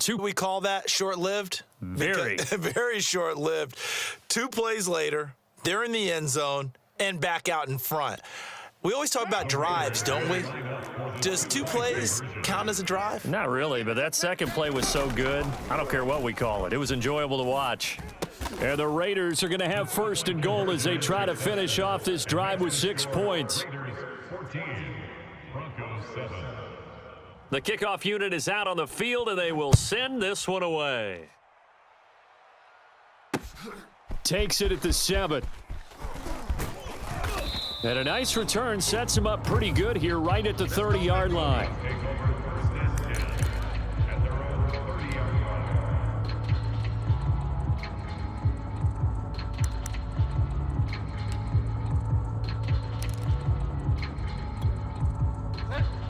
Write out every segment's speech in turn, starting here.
2. We call that short-lived? Very. Very short-lived. 2 plays later, they're in the end zone and back out in front. We always talk about drives, don't we? Does 2 plays count as a drive? Not really, but that second play was so good. I don't care what we call it. It was enjoyable to watch. And the Raiders are going to have 1st and goal as they try to finish off this drive with 6 points. The kickoff unit is out on the field, and they will send this one away. Takes it at the 7. And a nice return sets him up pretty good here right at the 30-yard line.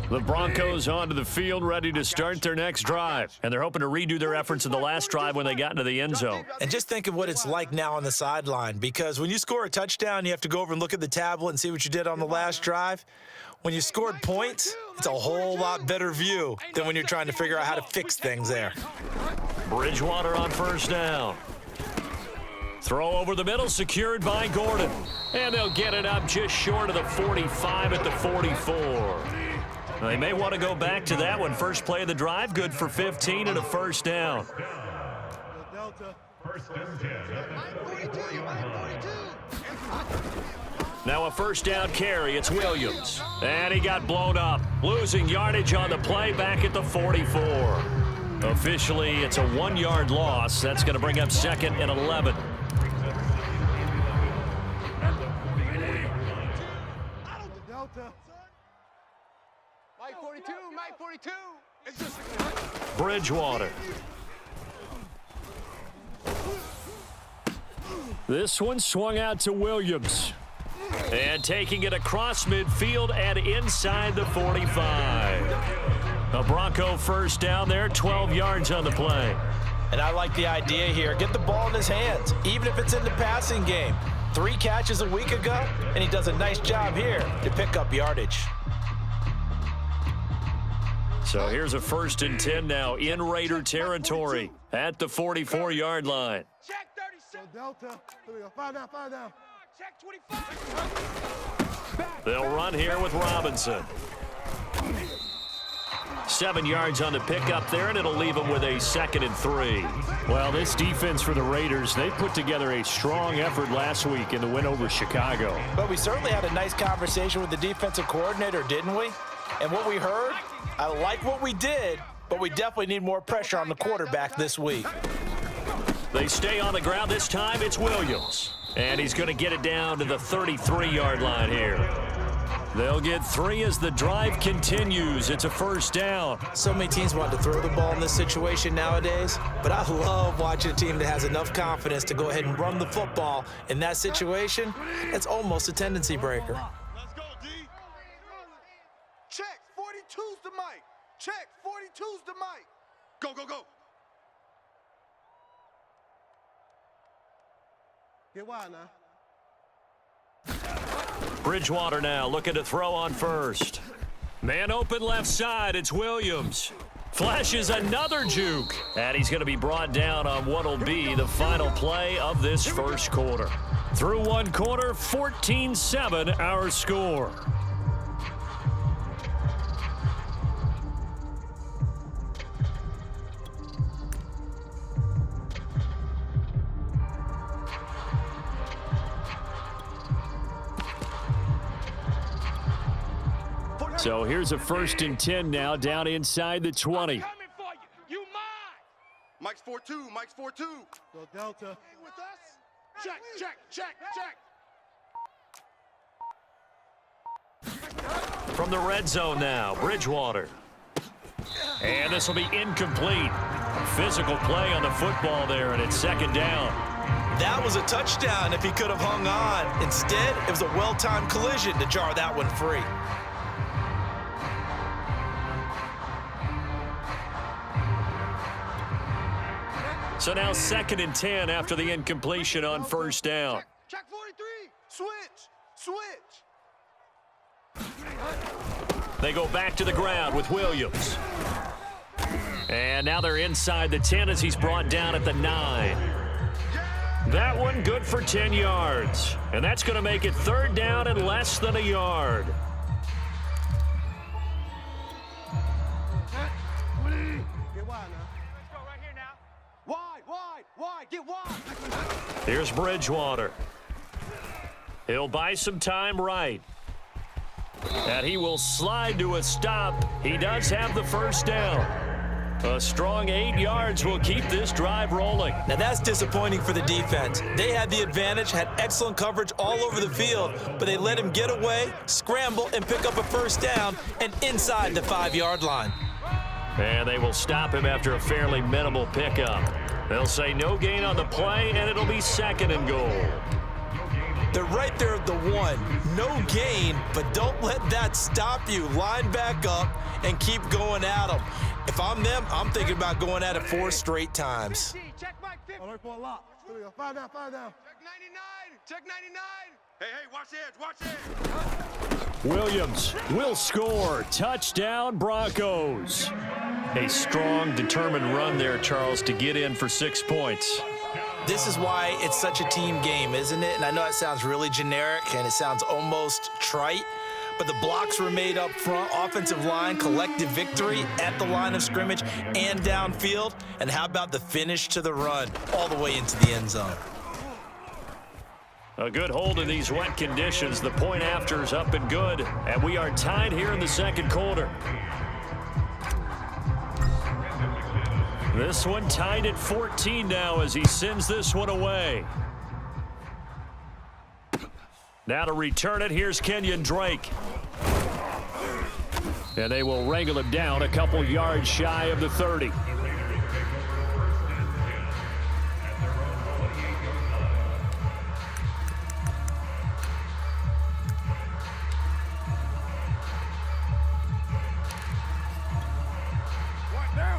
The Broncos onto the field, ready to start their next drive. And they're hoping to redo their efforts in the last drive when they got into the end zone. And just think of what it's like now on the sideline, because when you score a touchdown, you have to go over and look at the tablet and see what you did on the last drive. When you scored points, it's a whole lot better view than when you're trying to figure out how to fix things there. Bridgewater on 1st down. Throw over the middle, secured by Gordon. And they'll get it up just short of the 45 at the 44. They may want to go back to that one. First play of the drive, good for 15 and a 1st down. Now a 1st down carry. It's Williams. And he got blown up. Losing yardage on the play back at the 44. Officially, it's a 1-yard loss. That's going to bring up 2nd and 11. Mike 42. Bridgewater. This one swung out to Williams. And taking it across midfield and inside the 45. A Bronco 1st down there, 12 yards on the play. And I like the idea here. Get the ball in his hands, even if it's in the passing game. 3 catches a week ago, and he does a nice job here to pick up yardage. So here's a 1st and 10 now in Raider territory at the 44-yard line. Check 37. Delta. Here we go. 5 down. Check 25. They'll run here with Robinson. 7 yards on the pickup there, and it'll leave them with a 2nd and 3. Well, this defense for the Raiders, they put together a strong effort last week in the win over Chicago. But we certainly had a nice conversation with the defensive coordinator, didn't we? And what we heard, I like what we did, but we definitely need more pressure on the quarterback this week. They stay on the ground this time. It's Williams. And he's going to get it down to the 33-yard line here. They'll get 3 as the drive continues. It's a 1st down. So many teams want to throw the ball in this situation nowadays, but I love watching a team that has enough confidence to go ahead and run the football. In that situation, it's almost a tendency breaker. Let's go, D. Check 42's the mic. Check 42's the mic. Go. Get wide now. Bridgewater now looking to throw on 1st. Man open left side. It's Williams. Flashes another juke. And he's going to be brought down on what will be the final play of this 1st quarter. Through 1 quarter, 14-7 our score. So here's a 1st and 10 now down inside the 20. Coming for you. You mine. Mike's 4-2. Go Delta. With us. Check. From the red zone now, Bridgewater. And this will be incomplete. Physical play on the football there, and it's 2nd down. That was a touchdown if he could have hung on. Instead, it was a well-timed collision to jar that one free. So now 2nd and 10 after the incompletion on 1st down. Check 43. Switch. They go back to the ground with Williams. And now they're inside the 10 as he's brought down at the 9. That one good for 10 yards. And that's going to make it third down and less than a yard. Wide, get wide. Here's Bridgewater. He'll buy some time right. And he will slide to a stop. He does have the first down. A strong 8 yards will keep this drive rolling. Now that's disappointing for the defense. They had the advantage, had excellent coverage all over the field, but they let him get away, scramble, and pick up a first down and inside the 5-yard line. And they will stop him after a fairly minimal pickup. They'll say no gain on the play, and it'll be 2nd and goal. They're right there at the 1. No gain, but don't let that stop you. Line back up and keep going at them. If I'm them, I'm thinking about going at it 4 straight times. Check Mike 50. For a lot. 5 down. Check 99. Check 99. Hey, watch the edge. Williams will score. Touchdown, Broncos. A strong, determined run there, Charles, to get in for 6 points. This is why it's such a team game, isn't it? And I know it sounds really generic and it sounds almost trite, but the blocks were made up front, offensive line, collective victory at the line of scrimmage and downfield. And how about the finish to the run all the way into the end zone? A good hold in these wet conditions. The point after is up and good, and we are tied here in the second quarter. This one tied at 14 now as he sends this one away. Now to return it, here's Kenyon Drake. And they will wrangle him down a couple yards shy of the 30.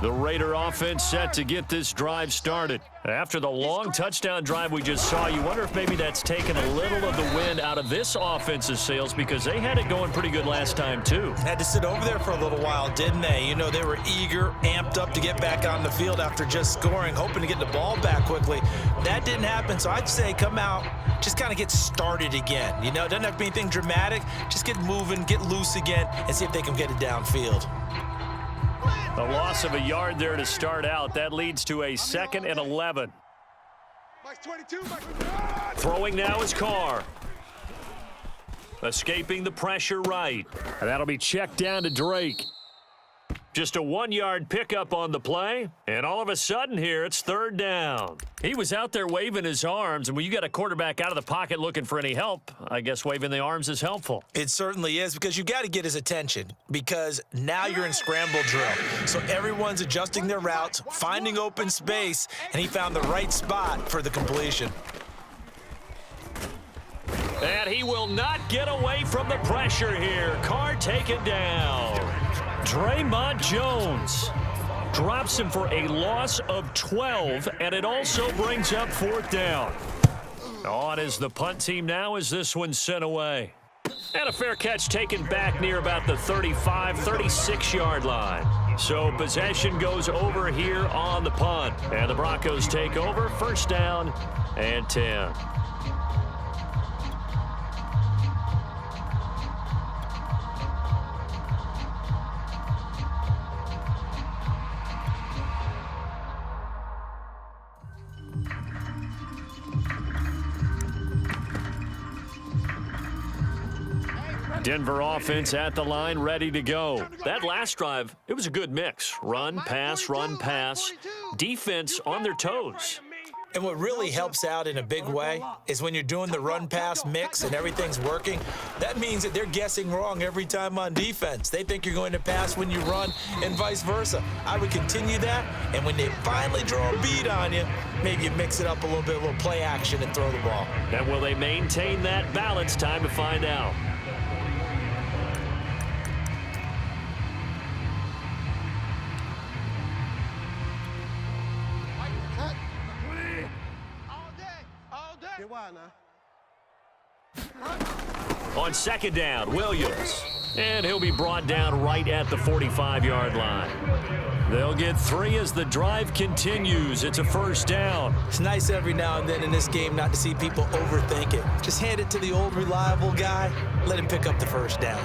The Raider offense set to get this drive started. After the long touchdown drive we just saw, you wonder if maybe that's taken a little of the wind out of this offense's sails because they had it going pretty good last time too. Had to sit over there for a little while, didn't they? You know, they were eager, amped up to get back on the field after just scoring, hoping to get the ball back quickly. That didn't happen, so I'd say come out, just kind of get started again. You know, it doesn't have to be anything dramatic. Just get moving, get loose again, and see if they can get it downfield. A loss of a yard there to start out. That leads to a 2nd and 11. Throwing now is Carr. Escaping the pressure right. And that'll be checked down to Drake. Just a 1-yard pickup on the play, and all of a sudden here, it's 3rd down. He was out there waving his arms, and when you got a quarterback out of the pocket looking for any help, I guess waving the arms is helpful. It certainly is, because you got to get his attention, because now you're in scramble drill. So everyone's adjusting their routes, finding open space, and he found the right spot for the completion. And he will not get away from the pressure here. Carr taken down. Draymond Jones drops him for a loss of 12, and it also brings up 4th down. On is the punt team now as this one's sent away. And a fair catch taken back near about the 35, 36-yard line. So possession goes over here on the punt. And the Broncos take over, 1st down and 10. Denver offense at the line, ready to go. That last drive, it was a good mix. Run, pass, defense on their toes. And what really helps out in a big way is when you're doing the run-pass mix and everything's working, that means that they're guessing wrong every time on defense. They think you're going to pass when you run and vice versa. I would continue that, and when they finally draw a bead on you, maybe you mix it up a little bit, a little play action and throw the ball. And will they maintain that balance? Time to find out. On 2nd down, Williams. And he'll be brought down right at the 45-yard line. They'll get 3 as the drive continues. It's a first down. It's nice every now and then in this game not to see people overthink it. Just hand it to the old reliable guy. Let him pick up the first down.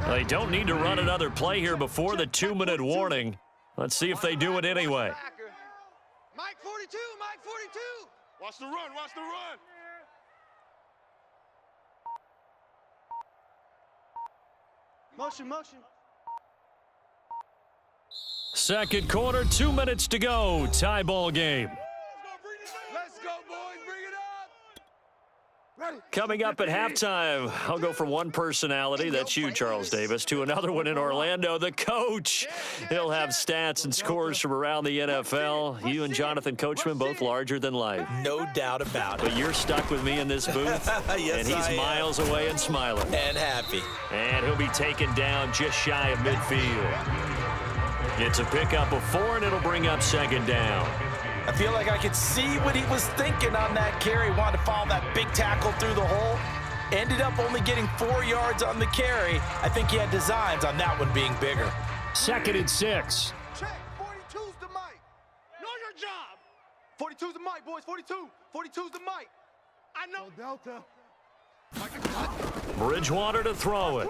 They don't need to run another play here before the 2-minute warning. Let's see if they do it anyway. Mike 42, Mike 42. Watch the run, watch the run. Motion, motion. Second quarter, 2 minutes to go. Tie ball game. Let's go, boys. Bring it up. Ready. Coming up at halftime, I'll go from one personality, that's you, Charles Davis, to another one in Orlando, the coach. He'll have stats and scores from around the NFL. You and Jonathan Coachman, both larger than life. No doubt about it. But you're stuck with me in this booth, Yes, and he's miles away and smiling. And happy. And he'll be taken down just shy of midfield. It's a pickup of 4, and it'll bring up second down. I feel like I could see what he was thinking on that carry. Wanted to follow that big tackle through the hole. Ended up only getting 4 yards on the carry. I think he had designs on that one being bigger. Second and 6. Check. 42's the mic. Know your job. 42's the mic, boys. 42. 42's the mic. I know. Delta. Bridgewater to throw it.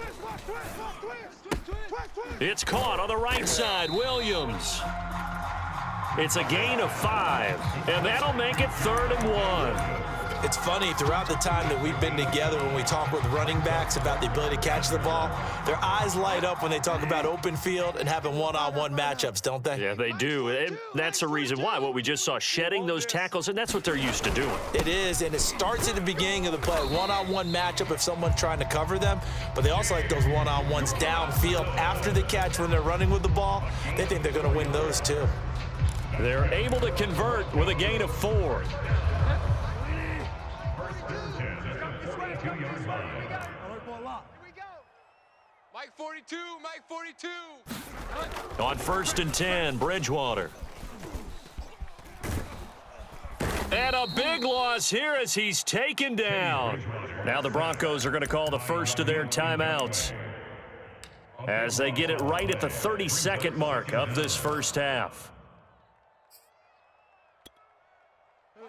It's caught on the right side. Williams. It's a gain of 5, and that'll make it 3rd and 1. It's funny, throughout the time that we've been together, when we talk with running backs about the ability to catch the ball, their eyes light up when they talk about open field and having one-on-one matchups, don't they? Yeah, they do. And that's the reason why. What we just saw, shedding those tackles, and that's what they're used to doing. It is, and it starts at the beginning of the play. One-on-one matchup if someone's trying to cover them, but they also like those one-on-ones downfield after the catch when they're running with the ball. They think they're going to win those too. They're able to convert with a gain of 4. Mike 42, Mike 42. On 1st and 10, Bridgewater. And a big loss here as he's taken down. Now the Broncos are going to call the first of their timeouts as they get it right at the 32nd mark of this first half.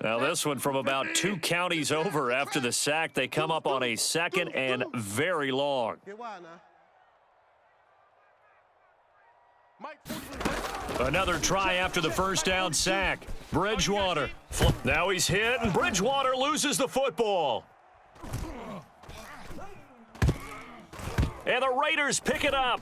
Now this one from about 2 counties over after the sack. They come up on a 2nd and very long. Another try after the first down sack. Bridgewater. Now he's hit, and Bridgewater loses the football. And the Raiders pick it up.